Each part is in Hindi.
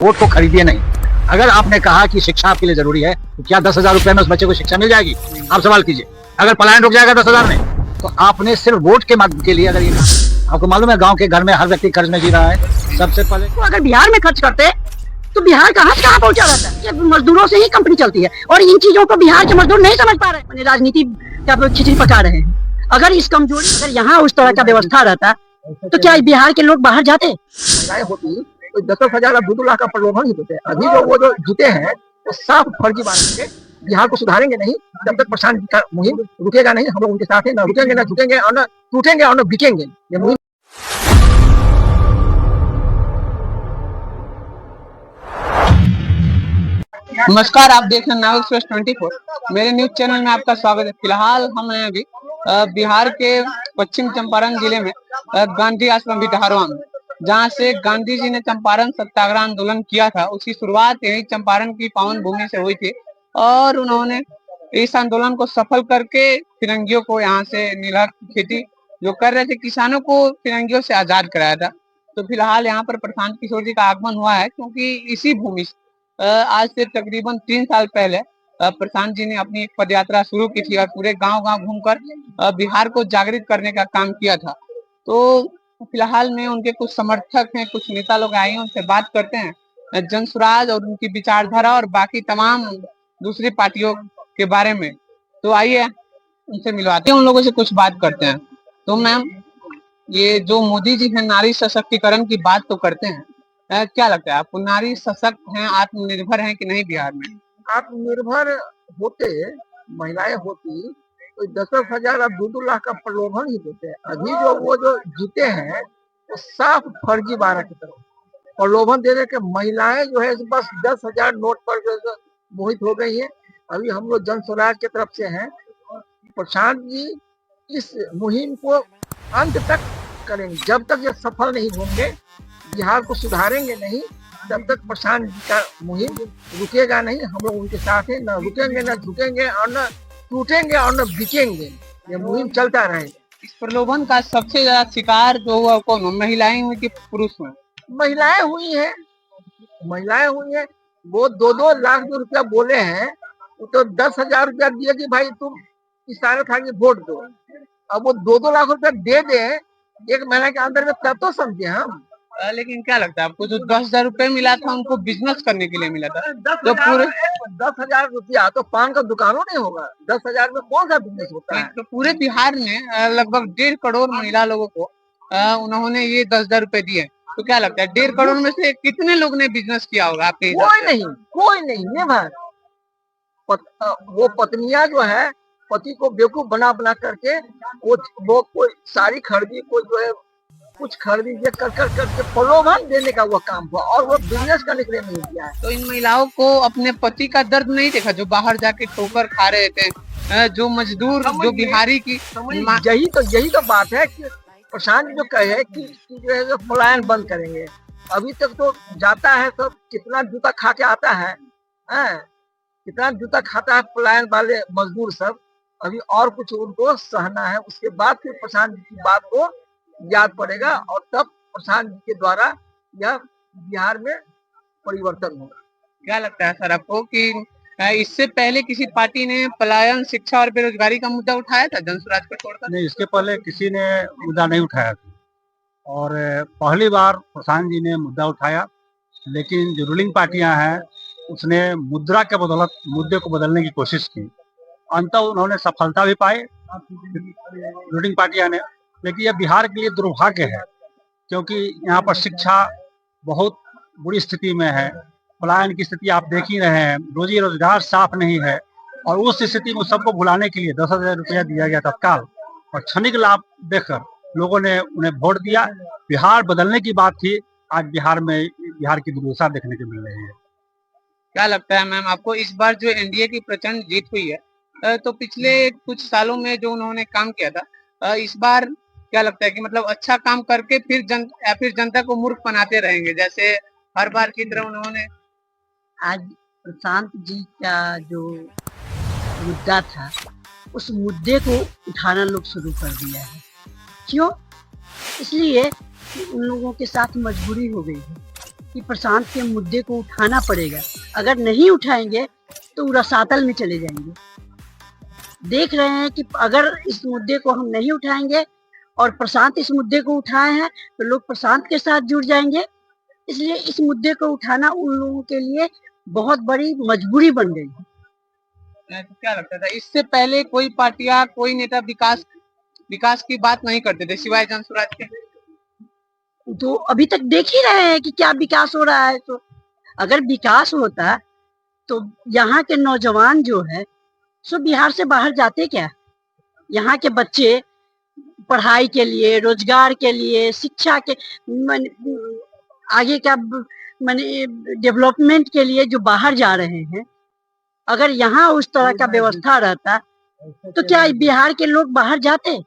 वोट को खरीदिए नहीं। अगर आपने कहा कि शिक्षा आपके लिए जरूरी है तो क्या 10,000 रुपए में उस बच्चे को शिक्षा मिल जाएगी? आप सवाल कीजिए। अगर पलायन रुक जाएगा 10,000 में, तो आपने सिर्फ वोट के लिए अगर ये, आपको मालूम है गांव के घर में हर व्यक्ति कर्ज में जी रहा है। सबसे पहले तो अगर बिहार में खर्च करते तो बिहार कहाँ से कहाँ पहुंचा रहता है। ये मजदूरों से ही कंपनी चलती है और इन चीजों को बिहार के मजदूर नहीं समझ पा रहे, राजनीति का खिचड़ी पका रहे हैं। अगर इस कमजोरी, अगर यहाँ उस तरह का व्यवस्था रहता तो क्या बिहार के लोग बाहर जाते? होती तो 10,000 2 लाख का प्रलोभन ही देते। अभी वो जो जीते हैं वो साफ फर्जी बात है। बिहार को सुधारेंगे नहीं जब तक प्रशांत का मुहिम रुकेगा नहीं। हम लोग उनके साथ हैं, न रुकेंगे, न झुकेंगे और न टूटेंगे और न बिकेंगे। ये मुहिम नमस्कार, आप देख रहे हैं नाव एक्सप्रेस 24। मेरे न्यूज चैनल में आपका स्वागत है। फिलहाल हम हैं अभी बिहार के पश्चिम चंपारण जिले में गांधी आश्रम बिटहरवा में, जहां से गांधी जी ने चंपारण सत्याग्रह आंदोलन किया था। उसकी शुरुआत यही चंपारण की पावन भूमि से हुई थी और उन्होंने इस आंदोलन को सफल करके फिरंगियों को यहाँ से नीलहर की खेती जो कर रहे थे किसानों को फिरंगियों से आजाद कराया था। तो फिलहाल यहाँ पर प्रशांत किशोर जी का आगमन हुआ है, क्योंकि इसी भूमि आज से तकरीबन 3 साल पहले प्रशांत जी ने अपनी एक पद यात्रा शुरू की थी और पूरे गांव-गांव घूमकर बिहार को जागृत करने का काम किया था। तो फिलहाल में उनके कुछ समर्थक हैं, कुछ नेता लोग आए हैं, उनसे बात करते हैं जनसुराज और उनकी विचारधारा और बाकी तमाम दूसरी पार्टियों के बारे में। तो आइए उनसे मिलवाते हैं, उन लोगों से कुछ बात करते हैं। तो मैम, ये जो मोदी जी है नारी सशक्तिकरण की बात तो करते हैं, क्या लगता है आपको नारी सशक्त हैं, आत्मनिर्भर हैं कि नहीं बिहार में? आत्मनिर्भर होते, महिलाएं होती तो 10,000 अब 2 लाख का प्रलोभन ही देते। अभी वो जो जीते हैं वो साफ फर्जी बारह की तरफ प्रलोभन दे रहे कि महिलाएं जो है बस 10,000 नोट पर जो मोहित हो गई है। अभी हम लोग जन स्वराज की तरफ से हैं। प्रशांत जी इस मुहिम को अंत तक करेंगे। जब तक ये सफल नहीं होंगे, बिहार को सुधारेंगे नहीं, तब तक प्रशांत जी का मुहिम रुकेगा नहीं। हम लोग उनके साथ हैं, न रुकेंगे, न झुकेंगे और न टूटेंगे और न बिकेंगे। ये मुहिम चलता रहेगा। इस प्रलोभन का सबसे ज्यादा शिकार जो हुआ कौन, महिलाएं हुई कि पुरुष हुए? महिलाएं हुई हैं, महिलाएं हुई हैं। वो 2-2 लाख जो रुपया बोले हैं, वो तो 10,000 रुपया दिए कि भाई तुम इशारा था कि वोट दो। अब वो 2-2 लाख रुपया दे दे 1 महीना के अंदर में, तब तो समझे हम। लेकिन क्या लगता है आपको, जो 10,000 रुपए मिला था उनको बिजनेस करने के लिए मिला था? तो पूरे 10,000 रुपया तो पान का दुकानों नहीं होगा। 10,000 में कौन सा बिजनेस होता है? तो पूरे बिहार में लगभग 1.5 करोड़ महिला लोगों को उन्होंने ये 10,000 रुपए दिए। तो क्या लगता है 1.5 करोड़ में से कितने लोग ने बिजनेस किया होगा आपके हिसाब से? कोई नहीं नेवर। वो पत्नियां जो है पति को बेवकूफ बना बना करके वो कोई साड़ी खरीदी, कोई जो है कुछ खरीदी, ये कर कर करके प्रलोभन देने का वो काम हुआ और वो बिजनेस करने के लिए नहीं दिया है। तो इन महिलाओं को अपने पति का दर्द नहीं देखा, जो बाहर जाके ठोकर खा रहे थे, जो मजदूर, जो बिहारी की यही तो बात है कि प्रशांत जो कहे कि जो है पलायन बंद करेंगे। अभी तक तो जाता है सब, कितना जूता खा के आता है, कितना जूता खाता है पलायन वाले मजदूर सब। अभी और कुछ उनको सहना है, उसके बाद फिर प्रशांत जी की बात को याद पड़ेगा और तब प्रशांत जी के द्वारा यह बिहार में परिवर्तन होगा। क्या लगता है सर आपको कि इससे पहले किसी पार्टी ने पलायन, शिक्षा और बेरोजगारी का मुद्दा उठाया था जनसुराज को छोड़कर? नहीं, इसके पहले किसी ने मुद्दा नहीं उठाया था और पहली बार प्रशांत जी ने मुद्दा उठाया। लेकिन जो रूलिंग पार्टियां हैं उसने मुद्रा के बदौलत मुद्दे को बदलने की कोशिश की। अंततः उन्होंने सफलता भी पाई रूलिंग पार्टियां ने। लेकिन यह बिहार के लिए दुर्भाग्य है, क्योंकि यहाँ पर शिक्षा बहुत बुरी स्थिति में है। पलायन की स्थिति आप देख ही रहे हैं, रोजी रोजगार साफ नहीं है और उस स्थिति में सबको भुलाने के लिए 10,000 रुपया दिया गया तत्काल और क्षणिक लाभ देकर लोगों ने उन्हें वोट दिया। बिहार बदलने की बात थी, आज बिहार की दुर्दशा देखने को मिल रही है। क्या लगता है मैम आपको, इस बार जो एनडीए की प्रचंड जीत हुई है, तो पिछले कुछ सालों में जो उन्होंने काम किया था, इस बार क्या लगता है कि मतलब अच्छा काम करके फिर जनता को मूर्ख बनाते रहेंगे जैसे हर बार की तरह उन्होंने? आज प्रशांत जी का जो मुद्दा था, उस मुद्दे को उठाना लोग शुरू कर दिया है। क्यों? इसलिए कि उन लोगों के साथ मजबूरी हो गई है। कि प्रशांत के मुद्दे को उठाना पड़ेगा। अगर नहीं उठाएंगे तो वो रसातल में चले जाएंगे। देख रहे हैं कि अगर इस मुद्दे को हम नहीं उठाएंगे और प्रशांत इस मुद्दे को उठाए हैं तो लोग प्रशांत के साथ जुड़ जाएंगे। इसलिए इस मुद्दे को उठाना उन लोगों के लिए बहुत बड़ी मजबूरी बन गई है। तो क्या लगता था इससे पहले कोई पार्टियां कोई नेता विकास की बात नहीं करते थे सिवाय जनसुराज के? तो अभी तक देख ही रहे हैं कि क्या विकास हो रहा है। तो अगर विकास होता तो यहाँ के नौजवान जो है सो बिहार से बाहर जाते क्या? यहाँ के बच्चे पढ़ाई के लिए, रोजगार के लिए, शिक्षा के आगे का माने डेवलपमेंट के लिए जो बाहर जा रहे हैं, अगर यहाँ उस तरह का व्यवस्था रहता तो क्या बिहार के लोग बाहर जाते?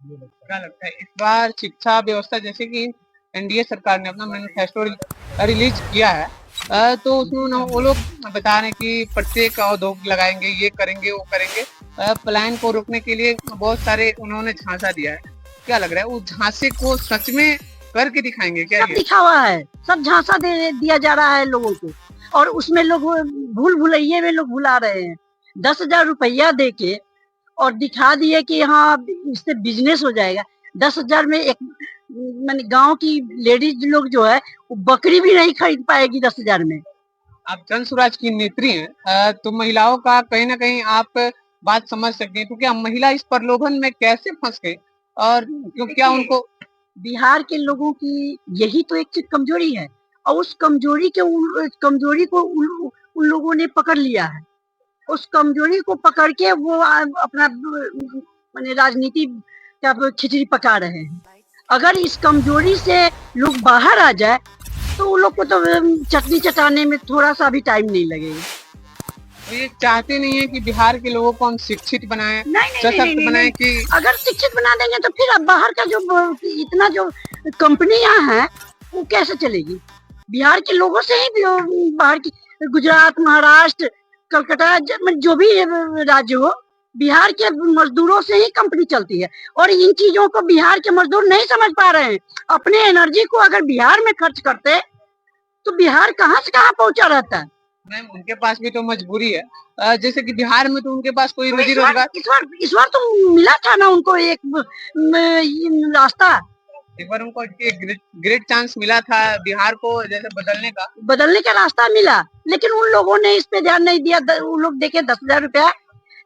क्या लगता है इस बार शिक्षा व्यवस्था, जैसे कि एनडीए सरकार ने अपना मैनिफेस्टो रिलीज किया है, तो उसमें वो लोग बता रहे हैं कि प्रत्येक उद्योग लगाएंगे, ये करेंगे, वो करेंगे, पलायन को रोकने के लिए बहुत सारे उन्होंने झांसा दिया है। क्या लग रहा है उस झांसे को सच में करके दिखाएंगे क्या? सब लिखा हुआ है, सब झांसा दे दिया जा रहा है लोगों को, और उसमें लोग भूल भुलैये में लोग भुला रहे हैं। 10,000 रुपया दे के और दिखा दिए कि हाँ इससे बिजनेस हो जाएगा। 10,000 में एक मैंने गांव की लेडीज लोग जो है वो बकरी भी नहीं खरीद पाएगी 10,000 में। आप जनसुराज की नेत्री हैं, तो महिलाओं का कहीं ना कहीं आप बात समझ सकते हैं, क्योंकि महिला इस प्रलोभन में कैसे फंस गई और क्या उनको बिहार के लोगों की यही तो एक कमजोरी है, और उस कमजोरी को उन लोगों ने पकड़ लिया है। उस कमजोरी को पकड़ के वो अपना माने राजनीति का खिचड़ी पका रहे हैं। अगर इस कमजोरी से लोग बाहर आ जाए तो उन लोग को तो चटनी चटाने में थोड़ा सा भी टाइम नहीं लगेगा। तो ये चाहते नहीं है कि बिहार के लोगों को हम शिक्षित बनाएं, सशक्त बनाएं कि अगर शिक्षित बना देंगे तो फिर अब बाहर का जो इतना जो कंपनियां हैं वो कैसे चलेगी? बिहार के लोगों से ही बाहर की गुजरात, महाराष्ट्र, कलकत्ता जो भी राज्य हो, बिहार के मजदूरों से ही कंपनी चलती है। और इन चीजों को बिहार के मजदूर नहीं समझ पा रहे हैं। अपने एनर्जी को अगर बिहार में खर्च करते तो बिहार कहाँ से कहाँ पहुंचा रहता है। मैम उनके पास भी तो मजबूरी है, जैसे कि बिहार में तो उनके पास कोई रोजी रोजगार इस बार तो मिला था ना उनको एक रास्ता, एक बार उनको एक ग्रेट चांस मिला था बिहार को जैसे बदलने का रास्ता मिला, लेकिन उन लोगों ने इस पे ध्यान नहीं दिया। उन लोग देखे 10,000 रुपया,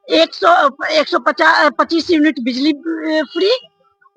125 यूनिट बिजली फ्री।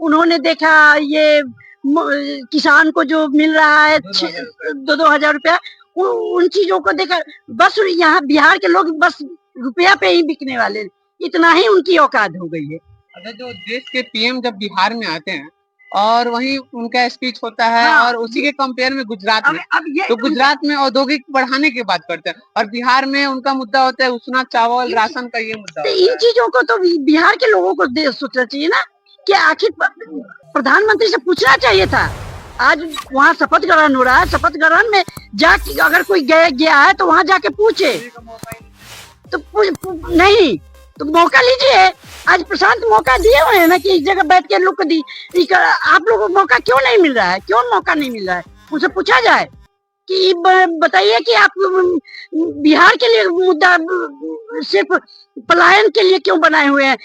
उन्होंने देखा ये किसान को जो मिल रहा है 2,000 रुपया, उन चीजों को देखा। बस यहाँ बिहार के लोग बस रुपया पे ही बिकने वाले, इतना ही उनकी औकात हो गई है। अगर जो देश के पीएम जब बिहार में आते हैं और वहीं उनका स्पीच होता है, हाँ, और उसी के कंपेयर में गुजरात में तो गुजरात में औद्योगिक बढ़ाने की बात करते हैं, और बिहार में उनका मुद्दा होता है उसना चावल राशन का, ये मुद्दा। इन चीजों को तो बिहार के लोगों को सोचना चाहिए ना कि आखिर प्रधानमंत्री से पूछना चाहिए था। आज वहाँ शपथ ग्रहण हो रहा है, शपथ ग्रहण में जाके अगर कोई गया है तो वहाँ जाके पूछे, तो नहीं तो मौका लीजिए। आज प्रशांत मौका दिए हुए हैं ना कि इस जगह बैठ के लोग को आप लोगों को मौका क्यों नहीं मिल रहा है? क्यों मौका नहीं मिल रहा है? उनसे पूछा जाए कि बताइए कि आप बिहार के लिए मुद्दा सिर्फ पलायन के लिए क्यों बनाए हुए हैं?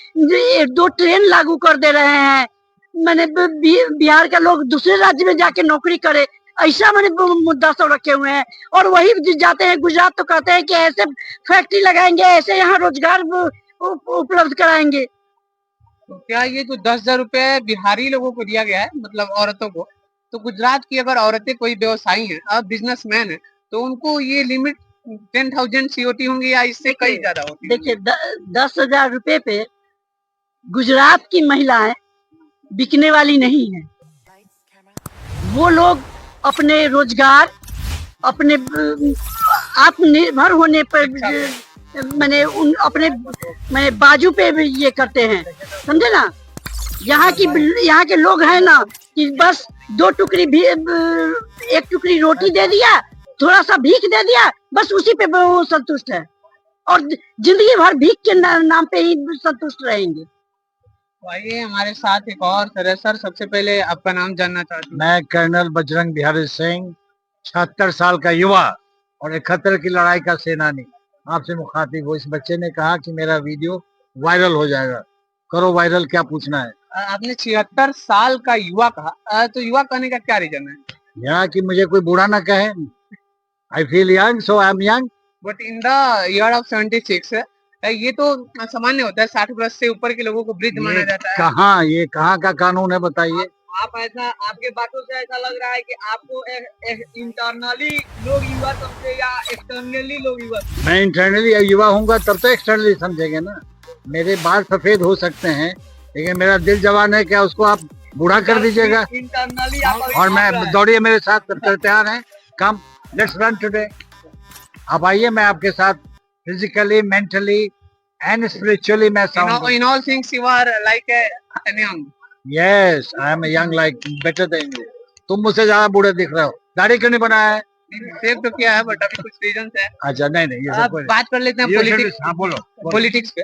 2 ट्रेन लागू कर दे रहे हैं, मैंने बिहार के लोग दूसरे राज्य में जाके नौकरी करे, ऐसा मैंने मुद्दा सब रखे हुए हैं। और वही जाते हैं गुजरात तो कहते हैं कि ऐसे फैक्ट्री लगाएंगे, ऐसे यहाँ रोजगार उपलब्ध कराएंगे। तो क्या ये जो 10,000 रुपए बिहारी लोगों को दिया गया है, मतलब औरतों को, तो गुजरात की अगर औरतें कोई व्यवसायी हैं और बिजनेसमैन है तो उनको ये लिमिट 10,000 सीओटी होंगी या इससे कई ज्यादा होती? देखिए 10,000 रुपए पे गुजरात की महिलाएं बिकने वाली नहीं है। वो लोग अपने रोजगार, अपने आत्मनिर्भर होने पर मैंने अपने बाजू पे ये करते हैं, समझे ना। यहाँ के लोग हैं ना कि बस 2 टुकड़ी भी 1 टुकड़ी रोटी दे दिया, थोड़ा सा भीख दे दिया, बस उसी पे वो संतुष्ट है और जिंदगी भर भीख के नाम पे ही संतुष्ट रहेंगे। आइए हमारे साथ एक और सर। सबसे पहले आपका नाम जानना चाहता हूँ। मैं कर्नल बजरंग बिहारी सिंह, 76 साल का युवा और 71 की लड़ाई का सेनानी आपसे मुखातिब हो। इस बच्चे ने कहा कि मेरा वीडियो वायरल हो जाएगा। करो वायरल, क्या पूछना है? आपने 76 साल का युवा कहा, तो युवा कहने का क्या रीजन है? यहाँ कि मुझे कोई बुरा ना कहे। I feel young, so I am young. But in the year of 76 ये तो सामान्य होता है, 60 वर्ष से ऊपर के लोगों को वृद्ध माना जाता है। ये कहाँ का कानून है बताइए? आप ऐसा, आपके बातों से ऐसा लग रहा है कि आपको इंटरनली लोग युवा समझे या एक्सटर्नली लोग युवा? मैं इंटरनली युवा हूँगा तब तो एक्सटर्नली समझेंगे ना। मेरे बाल सफेद हो सकते हैं लेकिन मेरा दिल जवान है, क्या उसको आप बूढ़ा कर दीजिएगा? इंटरनली और मैं दौड़िए मेरे साथ, तैयार हैं? Come, let's run today. आप आइए, मैं आपके साथ फिजिकली, मेंटली एंड स्पिरिचुअली मैं sound. In all things you are like an young. Yes, I am young, like better than you. तुम मुझसे ज्यादा बूढ़े दिख रहे हो। दाढ़ी क्यों नहीं बनाया है? सेव तो किया है बट अभी कुछ रीजन है। अच्छा, नहीं ये आप बात कर लेते हैं पॉलिटिक्स। हाँ बोलो। पॉलिटिक्स पे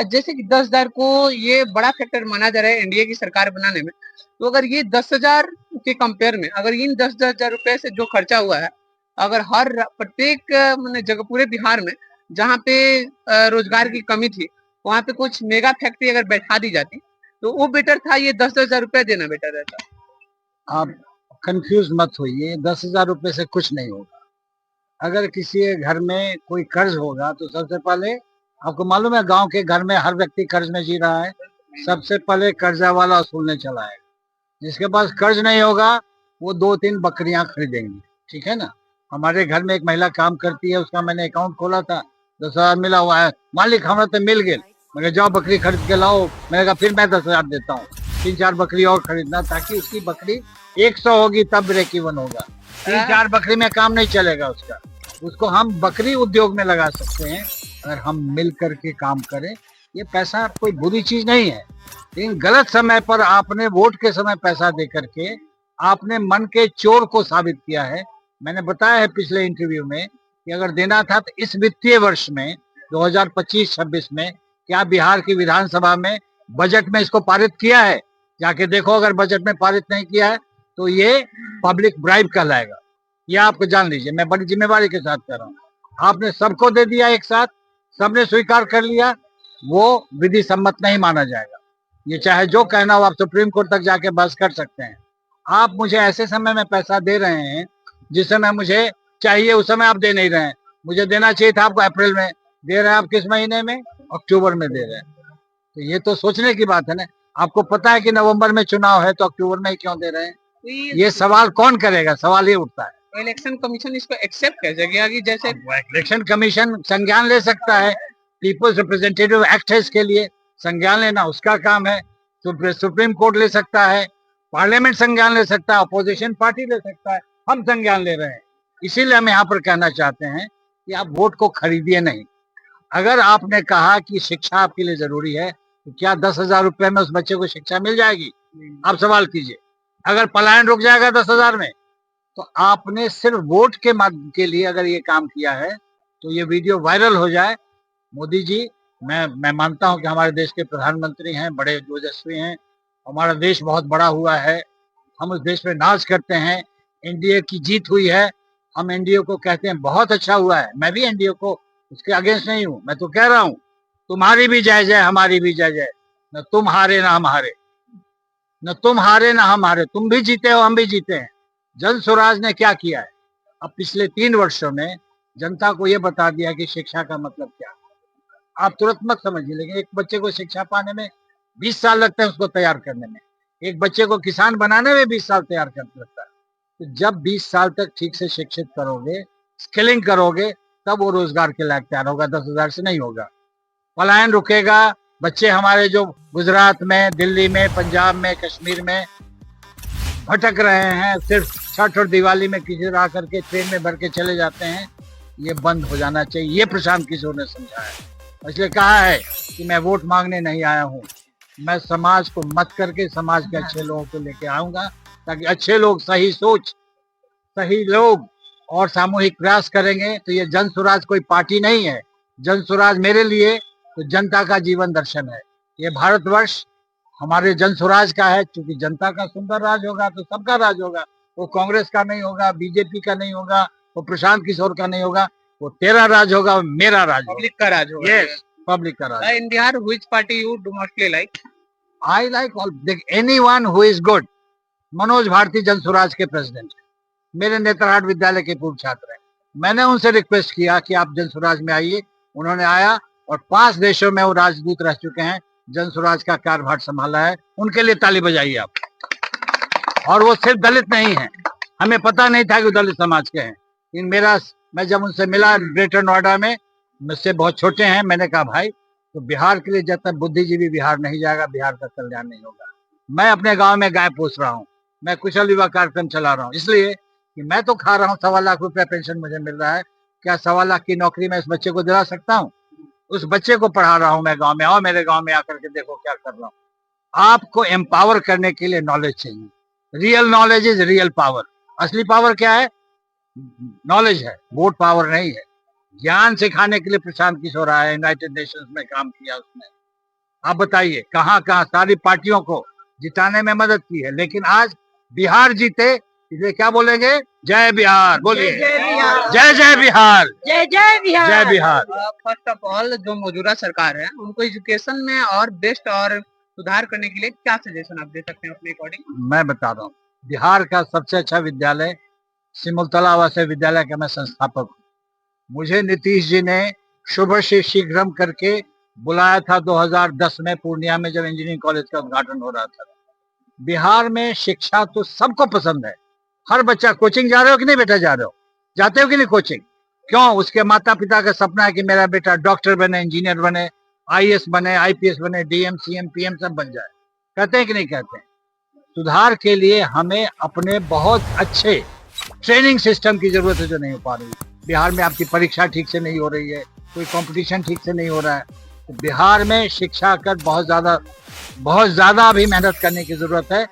जैसे कि 10,000 को ये बड़ा फैक्टर माना जा रहा है एनडीए की सरकार बनाने में। तो अगर ये 10,000 के कंपेयर में अगर इन 10,000 रुपए से जो खर्चा हुआ है, अगर हर प्रत्येक मैंने जगह पूरे बिहार में जहाँ पे रोजगार की कमी थी वहाँ पे कुछ मेगा फैक्ट्री अगर बैठा दी जाती तो वो बेटर था, ये 10,000 रुपए देना बेटर रहता। आप कंफ्यूज मत होइए, 10,000 रुपए से कुछ नहीं होगा। अगर किसी के घर में कोई कर्ज होगा तो सबसे पहले, आपको मालूम है गांव के घर में हर व्यक्ति कर्ज में जी रहा है, सबसे पहले कर्जा वाला वसूलने चला है। जिसके पास कर्ज नहीं होगा वो 2-3 बकरियां खरीदेंगी, ठीक है ना। हमारे घर में एक महिला काम करती है, उसका मैंने अकाउंट खोला था, 10,000 मिला हुआ है। मालिक हमारा तो मिल गए, मगर जाओ बकरी खरीद के लाओ। मैंने कहा फिर मैं 10,000 देता हूँ, 3-4 बकरी और खरीदना, ताकि उसकी बकरी 100 होगी तब ब्रेक इवन होगा। 3-4 बकरी में काम नहीं चलेगा उसका। उसको हम बकरी उद्योग में लगा सकते हैं अगर हम मिल करके काम करें। ये पैसा कोई बुरी चीज नहीं है, लेकिन गलत समय पर आपने वोट के समय पैसा दे करके आपने मन के चोर को साबित किया है। मैंने बताया है पिछले इंटरव्यू में कि अगर देना था तो इस वित्तीय वर्ष में 2025-26 में क्या बिहार की विधानसभा में बजट में इसको पारित किया है? जाके देखो, अगर बजट में पारित नहीं किया है तो ये पब्लिक ब्राइब कहलाएगा। ये आपको जान लीजिए, मैं बड़ी जिम्मेवारी के साथ कह रहा हूँ। आपने सबको दे दिया एक साथ, सबने स्वीकार कर लिया, वो विधि सम्मत नहीं माना जाएगा। ये चाहे जो कहना हो, आप सुप्रीम कोर्ट तक जाके बहस कर सकते हैं। आप मुझे ऐसे समय में पैसा दे रहे हैं जिस समय मुझे चाहिए, उस समय आप दे नहीं रहे हैं। मुझे देना चाहिए था आपको अप्रैल में, दे रहे हैं आप किस महीने में? अक्टूबर में दे रहे हैं। तो ये तो सोचने की बात है ना। आपको पता है कि नवंबर में चुनाव है तो अक्टूबर में क्यों दे रहे हैं? ये सवाल कौन करेगा? सवाल ये उठता है। इलेक्शन कमीशन इसको एक्सेप्ट कैसे किया कि जैसे इलेक्शन कमीशन संज्ञान ले सकता है, पीपल्स रिप्रेजेंटेटिव एक्ट है इसके लिए, संज्ञान लेना उसका काम है। सुप्रीम कोर्ट ले सकता है, पार्लियामेंट संज्ञान ले सकता है, अपोजिशन पार्टी ले सकता है, हम संज्ञान ले रहे हैं। इसीलिए हम यहाँ पर कहना चाहते हैं कि आप वोट को खरीदिए नहीं। अगर आपने कहा कि शिक्षा आपके लिए जरूरी है तो क्या 10,000 रुपए में उस बच्चे को शिक्षा मिल जाएगी? आप सवाल कीजिए। अगर पलायन रुक जाएगा 10,000 में, तो आपने सिर्फ वोट के माध्यम के लिए अगर ये काम किया है तो ये वीडियो वायरल हो जाए। मोदी जी, मैं मानता हूं कि हमारे देश के प्रधानमंत्री हैं, बड़े ओजस्वी हैं, हमारा देश बहुत बड़ा हुआ है, हम उस देश पे नाज करते हैं। एनडीए की जीत हुई है, हम एनडीए को कहते हैं बहुत अच्छा हुआ है। मैं भी एनडीए को उसके अगेंस्ट नहीं हूँ, मैं तो कह रहा हूँ तुम्हारी भी जय जय, हमारी भी जय जय। न तुम हारे ना हम हारे, न तुम हारे ना हम हारे, तुम भी जीते हो, हम भी जीते हैं। जन स्वराज ने क्या किया है? अब पिछले 3 वर्षों में जनता को यह बता दिया कि शिक्षा का मतलब क्या है। आप तुरंत मत समझिए, लेकिन एक बच्चे को शिक्षा पाने में 20 साल लगते हैं, उसको तैयार करने में। एक बच्चे को किसान बनाने में 20 साल तैयार करना लगता है। तो जब 20 साल तक ठीक से शिक्षित करोगे, स्किलिंग करोगे, तब वो रोजगार के लायक तैयार होगा। 10,000 से नहीं होगा। पलायन रुकेगा। बच्चे हमारे जो गुजरात में, दिल्ली में, पंजाब में, कश्मीर में भटक रहे हैं, सिर्फ छठ और दिवाली में किसी तरह करके ट्रेन में भर के चले जाते हैं, ये बंद हो जाना चाहिए। ये प्रशांत किशोर ने समझा है, इसलिए कहा है कि मैं वोट मांगने नहीं आया हूँ, मैं समाज को मत करके समाज के अच्छे लोगों को लेके आऊंगा, ताकि अच्छे लोग, सही सोच, सही लोग और सामूहिक प्रयास करेंगे। तो ये जन स्वराज कोई पार्टी नहीं है। जन स्वराज मेरे लिए तो जनता का जीवन दर्शन है। ये भारतवर्ष हमारे जन स्वराज का है, क्योंकि जनता का सुंदर राज होगा तो सबका राज होगा। वो कांग्रेस का नहीं होगा, बीजेपी का नहीं होगा, वो प्रशांत किशोर का नहीं होगा, वो तेरा राज होगा, मेरा राज होगा। पब्लिक का राज होगा। यस, पब्लिक का राज। In Bihar, which party you do mostly like? I like all, anyone who is good. Manoj Bharti Jan Swaraj के प्रेसिडेंट हैं, मेरे नेतरहाट विद्यालय के पूर्व छात्र हैं। मैंने उनसे रिक्वेस्ट किया कि आप जन स्वराज में आइए, उन्होंने आया और 5 देशों में वो राजदूत रह चुके हैं, जन स्वराज का कार्यभार संभाला है। उनके लिए ताली बजाइए आप। और वो सिर्फ दलित नहीं है, हमें पता नहीं था कि वो दलित समाज के हैं। मैं जब उनसे मिला ग्रेटर नोएडा में, मुझसे बहुत छोटे हैं, मैंने कहा भाई तो बिहार के लिए जब तक बुद्धिजीवी बिहार नहीं जाएगा, बिहार का कल्याण नहीं होगा। मैं अपने गांव में गाय पोस रहा हूँ, मैं कुशल विवाह कार्यक्रम चला रहा हूँ, इसलिए कि मैं तो खा रहा हूँ, 1.25 लाख रुपया पेंशन मुझे मिल रहा है। क्या 1.25 लाख की नौकरी मैं इस बच्चे को दिला सकता हूँ? उस बच्चे को पढ़ा रहा हूँ मैं गाँव में। आओ मेरे गाँव में आकर के देखो क्या कर रहा हूँ। आपको एम्पावर करने के लिए नॉलेज चाहिए। Real knowledge is real power. असली पावर क्या है? नॉलेज है, वोट पावर नहीं है। ज्ञान सिखाने के लिए प्रशांत किशोर आया, यूनाइटेड नेशंस में काम किया उसने। आप बताइए कहाँ कहाँ सारी पार्टियों को जिताने में मदद की है, लेकिन आज बिहार जीते, इसलिए क्या बोलेंगे? जय बिहार बोलिए। जय बिहार, जय जय बिहार, जय जय बिहार, जय बिहार। फर्स्ट ऑफ ऑल, जो मौजूदा सरकार है उनको एजुकेशन में और बेस्ट और सुधार करने के लिए क्या सजेशन आप दे सकते हैं अपने अकॉर्डिंग? मैं बता रहा हूँ, बिहार का सबसे अच्छा विद्यालय सिमुलतला आवासीय विद्यालय का मैं संस्थापक हूँ। मुझे नीतीश जी ने शुभ से शीघ्रम करके बुलाया था 2010 में पूर्णिया में, जब इंजीनियरिंग कॉलेज का उद्घाटन हो रहा था। बिहार में शिक्षा तो सबको पसंद है। हर बच्चा कोचिंग जा रहे हो कि नहीं बेटा? जा रहे हो, जाते हो कि नहीं कोचिंग? क्यों? उसके माता पिता का सपना है कि मेरा बेटा डॉक्टर बने, इंजीनियर बने, आईएएस बने, आईपीएस बने, डीएम सीएम पीएम सब बन जाए। कहते हैं कि नहीं कहते हैं? सुधार के लिए हमें अपने बहुत अच्छे ट्रेनिंग सिस्टम की जरूरत है, जो नहीं हो पा रही। बिहार में आपकी परीक्षा ठीक से नहीं हो रही है, कोई कंपटीशन ठीक से नहीं हो रहा है। तो बिहार में शिक्षा कर बहुत ज्यादा अभी मेहनत करने की जरूरत है।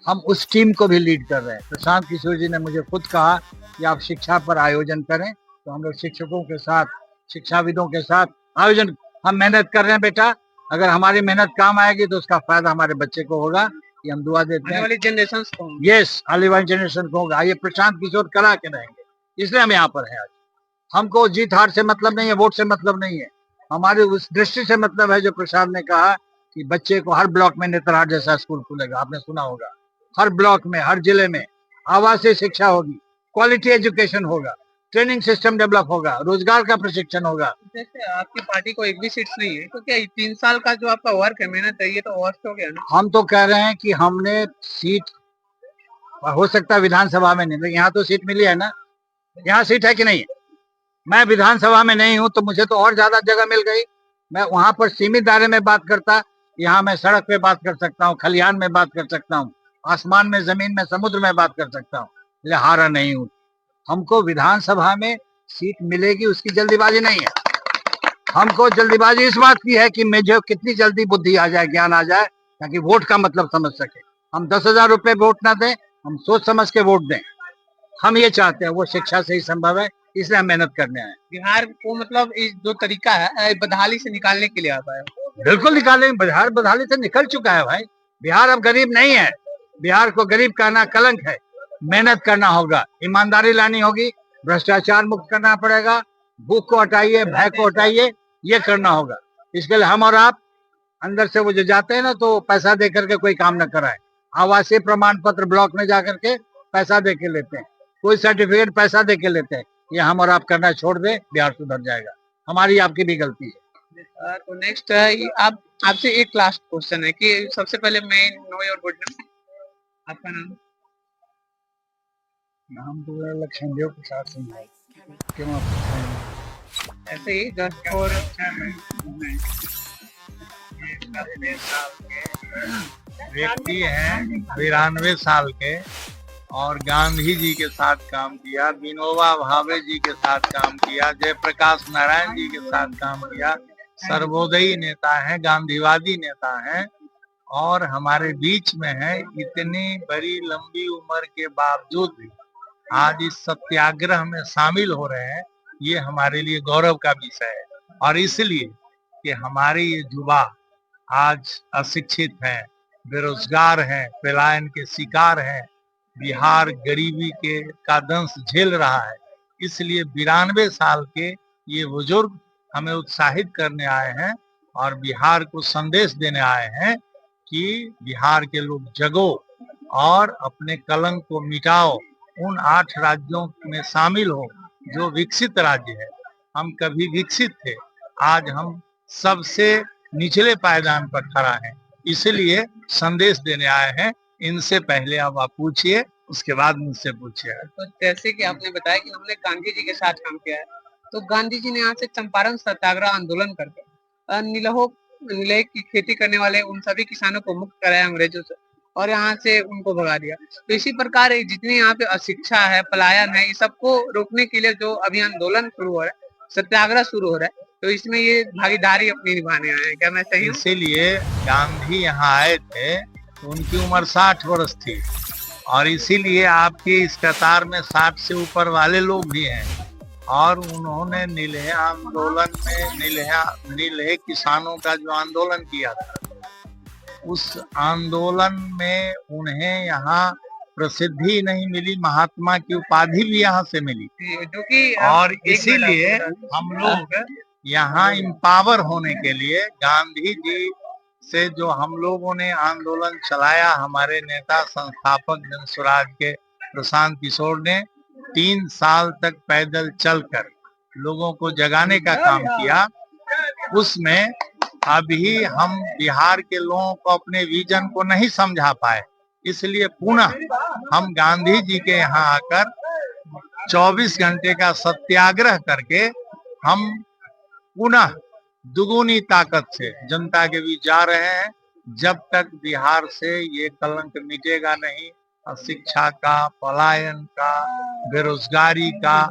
हम उस टीम को भी लीड कर रहे हैं। प्रशांत किशोर जी ने मुझे खुद कहा कि आप शिक्षा पर आयोजन करें, तो हम लोग शिक्षकों के साथ, शिक्षाविदों के साथ आयोजन, हम मेहनत कर रहे हैं बेटा। अगर हमारी मेहनत काम आएगी तो उसका फायदा हमारे बच्चे को होगा, ये हम दुआ देते हैं। आने वाली जनरेशन को, यस, आने वाली जनरेशन को होगा। ये प्रशांत किशोर करा के रहेंगे, इसलिए हम यहाँ पर हैं आज। हमको जीत हार से मतलब नहीं है, वोट से मतलब नहीं है, हमारे उस दृष्टि से मतलब है जो प्रशांत ने कहा कि बच्चे को हर ब्लॉक में नेतरहाट जैसा स्कूल खुलेगा। आपने सुना होगा, हर ब्लॉक में, हर जिले में आवासीय शिक्षा होगी, क्वालिटी एजुकेशन होगा, ट्रेनिंग सिस्टम डेवलप होगा, रोजगार का प्रशिक्षण होगा। जैसे आपकी पार्टी को एक भी सीट्स नहीं है, तो क्या 3 साल का जो आपका वर्क है, मेहनत है, ये तो वर्स्ट हो गया ना? हम तो कह रहे हैं कि हमने सीट, हो सकता है विधानसभा में नहीं, लेकिन यहाँ तो सीट मिली है ना। यहाँ सीट है कि नहीं है? मैं विधानसभा में नहीं हूँ तो मुझे तो और ज्यादा जगह मिल गई। मैं वहां पर सीमित दायरे में बात करता, यहाँ मैं सड़क पे बात कर सकता हूँ, खलिहान में बात कर सकता हूँ, आसमान में, जमीन में, समुद्र में बात कर सकता हूँ, इसलिए हारा नहीं हूँ। हमको विधानसभा में सीट मिलेगी उसकी जल्दीबाजी नहीं है। हमको जल्दीबाजी इस बात की है कि मुझे कितनी जल्दी बुद्धि आ जाए, ज्ञान आ जाए, ताकि वोट का मतलब समझ सके। हम 10,000 रुपए वोट ना दें, हम सोच समझ के वोट दें। हम ये चाहते हैं, वो शिक्षा से ही संभव है, इसलिए हम मेहनत करने आए। बिहार को मतलब इस जो तरीका है बदहाली से निकालने के लिए आता है। बिल्कुल निकालेंगे, बिहार बदहाली से निकल चुका है भाई। बिहार अब गरीब नहीं है, बिहार को गरीब कहना कलंक है। मेहनत करना होगा, ईमानदारी लानी होगी, भ्रष्टाचार मुक्त करना पड़ेगा, भूख को हटाइए, भय को हटाइए, ये करना होगा। इसके लिए हम और आप अंदर से वो जो जाते हैं ना, तो पैसा दे करके कोई काम न कराए। आवासीय प्रमाण पत्र ब्लॉक में जाकर के पैसा दे के लेते हैं, कोई सर्टिफिकेट पैसा दे के लेते हैं। ये हम और आप करना छोड़ दे, बिहार सुधर जाएगा। हमारी आपकी भी गलती है। तो नेक्स्ट आप आपसे एक लास्ट क्वेश्चन है कि सबसे पहले मैं नो योर गुड नेम, आपका नाम? नाम तो लक्ष्मणदेव प्रसाद सिंह है। क्यों आप पूछ रहे हैं? ऐसे ही जस्ट फॉर व्यक्ति हैं 92 साल के, और गांधी जी के साथ काम किया, विनोबा भावे जी के साथ काम किया, जयप्रकाश नारायण जी के साथ काम किया। सर्वोदयी नेता हैं, गांधीवादी नेता हैं, और हमारे बीच में है। इतनी बड़ी लंबी उम्र के बावजूद भी आज इस सत्याग्रह में शामिल हो रहे हैं, ये हमारे लिए गौरव का विषय है। और इसलिए कि हमारे ये युवा आज अशिक्षित हैं, बेरोजगार हैं, पलायन के शिकार हैं, बिहार गरीबी का दंश झेल रहा है। इसलिए 92 साल के ये बुजुर्ग हमें उत्साहित करने आए हैं और बिहार को संदेश देने आए हैं कि बिहार के लोग जगो और अपने कलंक को मिटाओ, उन 8 राज्यों में शामिल हो जो विकसित राज्य है। हम कभी विकसित थे, आज हम सबसे निचले पायदान पर खड़ा है, इसलिए संदेश देने आए हैं। इनसे पहले अब आप पूछिए, उसके बाद मुझसे पूछिए। तो जैसे कि आपने बताया कि हमने गांधी जी के साथ काम किया है, तो गांधी जी ने यहाँ से चंपारण सत्याग्रह आंदोलन करके नीलह की खेती करने वाले उन सभी किसानों को मुक्त कराया अंग्रेजों से और यहाँ से उनको भगा दिया। तो इसी प्रकार जितनी यहाँ पे अशिक्षा है, पलायन है, इस सबको रोकने के लिए जो अभी आंदोलन शुरू हो रहा है, सत्याग्रह शुरू हो रहा है, तो इसमें ये भागीदारी अपनी निभाने आए हैं। क्या मैं सही हूँ? इसीलिए गांधी यहाँ आए थे तो उनकी उम्र 60 वर्ष थी और इसीलिए आपके इस कतार में 60 से ऊपर वाले लोग भी हैं और उन्होंने नीलह आंदोलन में नीलह किसानों का जो आंदोलन किया था, उस आंदोलन में उन्हें यहाँ प्रसिद्धि नहीं मिली, महात्मा की उपाधि भी यहाँ से मिली, जो कि और इसीलिए हम लोग यहाँ इम्पावर होने के लिए गांधी जी से जो हम लोगों ने आंदोलन चलाया, हमारे नेता संस्थापक जन स्वराज के प्रशांत किशोर ने 3 साल तक पैदल चलकर लोगों को जगाने का काम किया, उसमें अभी हम बिहार के लोगों को अपने विजन को नहीं समझा पाए। इसलिए पुनः हम गांधी जी के यहाँ आकर 24 घंटे का सत्याग्रह करके हम पुनः दुगुनी ताकत से जनता के बीच जा रहे हैं। जब तक बिहार से ये कलंक मिटेगा नहीं, शिक्षा का, पलायन का, बेरोजगारी का,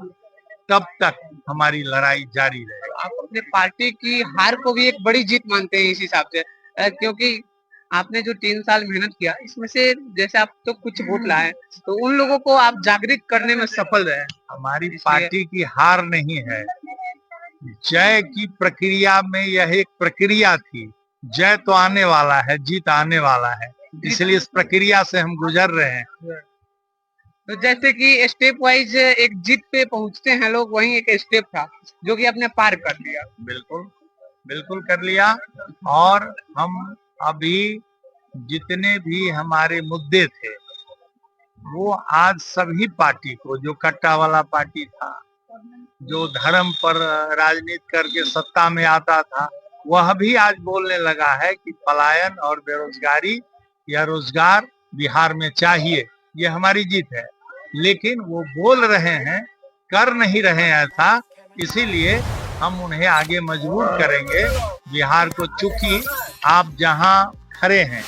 तब तक हमारी लड़ाई जारी रहेगी। आप अपने पार्टी की हार को भी एक बड़ी जीत मानते हैं इस हिसाब से, क्योंकि आपने जो 3 साल मेहनत किया, इसमें से जैसे आप तो कुछ वोट लाए, तो उन लोगों को आप जागृत करने में सफल रहे। हमारी पार्टी की हार नहीं है, जय की प्रक्रिया में यह एक प्रक्रिया थी। जय तो आने वाला है, जीत आने वाला है, इसलिए इस प्रक्रिया से हम गुजर रहे हैं। तो जैसे कि स्टेप वाइज एक जीत पे पहुंचते हैं लोग, वही एक स्टेप था जो कि आपने पार कर लिया। बिल्कुल कर लिया। और हम अभी जितने भी हमारे मुद्दे थे, वो आज सभी पार्टी को, जो कट्टा वाला पार्टी था, जो धर्म पर राजनीति करके सत्ता में आता था, वह भी आज बोलने लगा है कि पलायन और बेरोजगारी या रोजगार बिहार में चाहिए। ये हमारी जीत है, लेकिन वो बोल रहे हैं, कर नहीं रहे हैं ऐसा, इसीलिए हम उन्हें आगे मजबूर करेंगे। बिहार को, चूंकि आप जहां खड़े हैं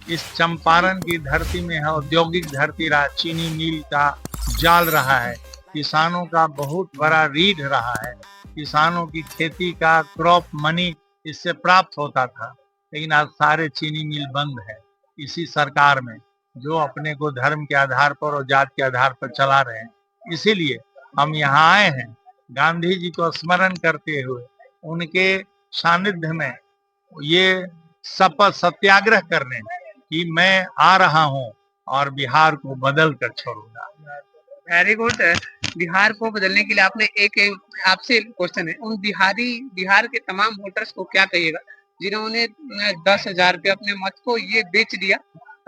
इस चंपारण की धरती में है, औद्योगिक धरती रहा, चीनी मिल का जाल रहा है, किसानों का बहुत बड़ा रीढ़ रहा है, किसानों की खेती का क्रॉप मनी इससे प्राप्त होता था, लेकिन आज सारे चीनी मिल बंद है इसी सरकार में, जो अपने को धर्म के आधार पर और जात के आधार पर चला रहे हैं। इसीलिए हम यहाँ आए हैं गांधी जी को स्मरण करते हुए, उनके सानिध्य में ये शपथ सत्याग्रह करने कि मैं आ रहा हूँ और बिहार को बदल कर छोड़ूंगा। Very good. बिहार को बदलने के लिए आपने एक आपसे क्वेश्चन है, उन बिहार के तमाम वोटर्स को क्या कहिएगा जिन्होंने 10,000 रुपये अपने मत को ये बेच दिया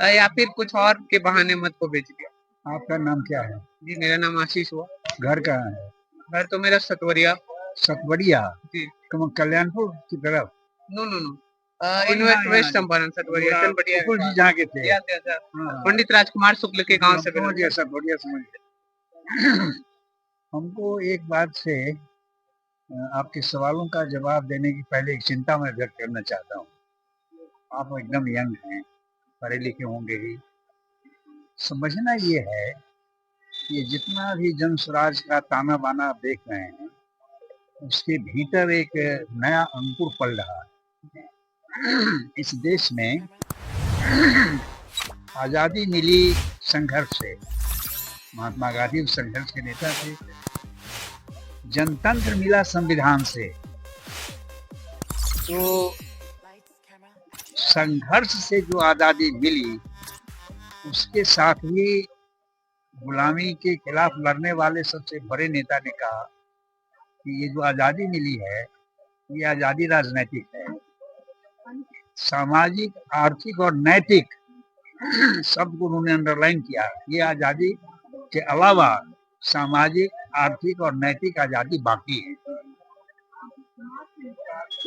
या फिर कुछ और के बहाने मत को बेच दिया? आपका नाम क्या है? जी मेरा नाम आशीष हुआ। घर कहाँ है? घर तो मेरा सतवरिया। सतवरिया? जी। तुम कल्याणपुर की तरफ? नो वेस्ट चंपारण, सतवरिया जी जहाँ के थे। पंडित राजकुमार शुक्ल के गांव से। सतवरिया समझ गए। हमको एक बात से आपके सवालों का जवाब देने की पहले एक चिंता मैं व्यक्त करना चाहता हूँ। आप एकदम यंग हैं, पढ़े लिखे होंगे ही। समझना ये है कि जितना भी जन स्वराज का ताना बाना आप देख रहे हैं, उसके भीतर एक नया अंकुर पल रहा है। इस देश में आजादी मिली संघर्ष से, महात्मा गांधी उस संघर्ष के नेता थे। जनतंत्र मिला संविधान से, तो संघर्ष से जो आजादी मिली, उसके साथ ही गुलामी के खिलाफ लड़ने वाले सबसे बड़े नेता ने कहा कि ये जो आजादी मिली है ये आजादी राजनीतिक है। सामाजिक, आर्थिक और नैतिक शब्द को उन्होंने अंडरलाइन किया। ये आजादी के अलावा सामाजिक, आर्थिक और नैतिक आजादी बाकी है।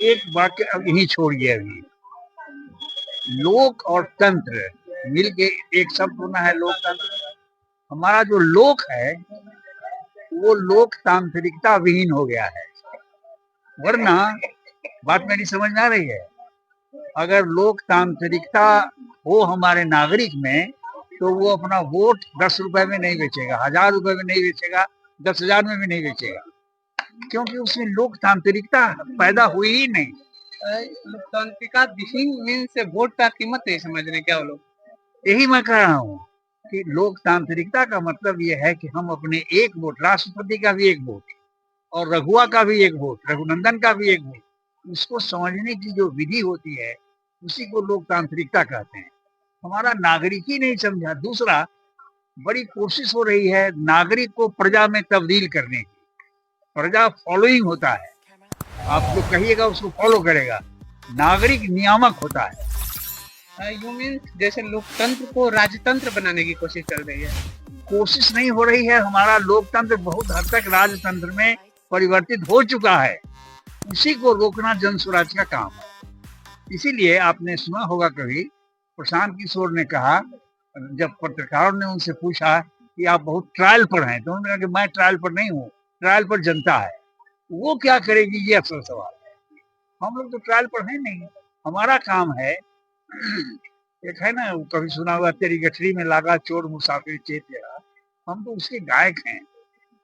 एक वाक्य अब यही छोड़िए, अभी लोक और तंत्र मिलके एक शब्द होना है लोकतंत्र। हमारा जो लोक है वो लोकतांत्रिकता विहीन हो गया है। वरना बात मेरी समझ में आ रही है, अगर लोकतांत्रिकता हो हमारे नागरिक में तो वो अपना वोट 10 रुपए में नहीं बेचेगा, 1000 रुपए में नहीं बेचेगा, 10,000 में भी नहीं बेचेगा, क्योंकि उसमें लोकतांत्रिकता पैदा हुई ही नहीं। लोकतांत्रिका विहीन मीन से वोट का कीमत नहीं समझ रहे क्या वो लोग? यही मैं कह रहा हूँ कि लोकतांत्रिकता का मतलब ये है कि हम अपने एक वोट, राष्ट्रपति का भी एक वोट और रघुआ का भी एक वोट, रघुनंदन का भी एक वोट, उसको समझने की जो विधि होती है उसी को लोकतांत्रिकता कहते हैं। हमारा नागरिक ही नहीं समझा। दूसरा, बड़ी कोशिश हो रही है नागरिक को प्रजा में तब्दील करने की। प्रजा फॉलोइंग होता है, आप जो कहिएगा उसको फॉलो करेगा। नागरिक नियामक होता है। यू मीन जैसे लोकतंत्र को राजतंत्र बनाने की कोशिश चल रही है। कोशिश नहीं हो रही है, हमारा लोकतंत्र बहुत हद तक राजतंत्र में परिवर्तित हो चुका है। उसी को रोकना जन स्वराज का काम है। इसीलिए आपने सुना होगा कभी प्रशांत किशोर ने कहा, जब पत्रकारों ने उनसे पूछा कि आप बहुत ट्रायल पर हैं, तो उन्होंने कहा कि मैं ट्रायल पर नहीं हूँ, ट्रायल पर जनता है, वो क्या करेगी ये असल सवाल है। हम लोग तो ट्रायल पर हैं नहीं। हमारा काम है, एक है ना कभी सुना हुआ, तेरी गठरी में लागा चोर मुसाफिर चेत गया। हम तो उसके गायक हैं,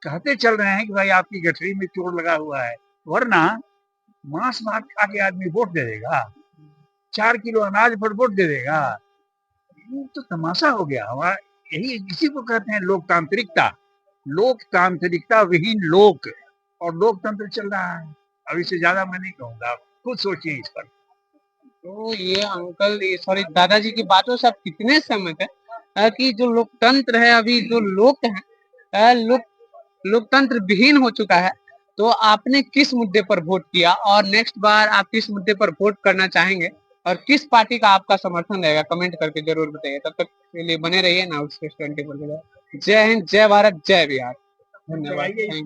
कहते चल रहे हैं कि भाई आपकी गठरी में चोर लगा हुआ है। वरना मांस भात खा के आदमी वोट दे देगा, 4 किलो अनाज पर वोट दे देगा, ये तो तमाशा हो गया हमारा। यही इसी को कहते हैं लोकतांत्रिकता। लोकतांत्रिकता विहीन लोक और लोकतंत्र चल रहा है। अब इससे ज्यादा मैं नहीं कहूंगा, आप खुद सोचिए इस पर। तो ये अंकल, ये सॉरी दादाजी की बातों से आप कितने सहमत है कि जो लोकतंत्र है, अभी जो लोक है, लोकतंत्र विहीन हो चुका है? तो आपने किस मुद्दे पर वोट किया और नेक्स्ट बार आप किस मुद्दे पर वोट करना चाहेंगे और किस पार्टी का आपका समर्थन रहेगा, कमेंट करके जरूर बताइए। तब तक के लिए बने रहिए नाउ एक्सप्रेस 24 के साथ। जय हिंद, जय भारत, जय बिहार। धन्यवाद, थैंक यू।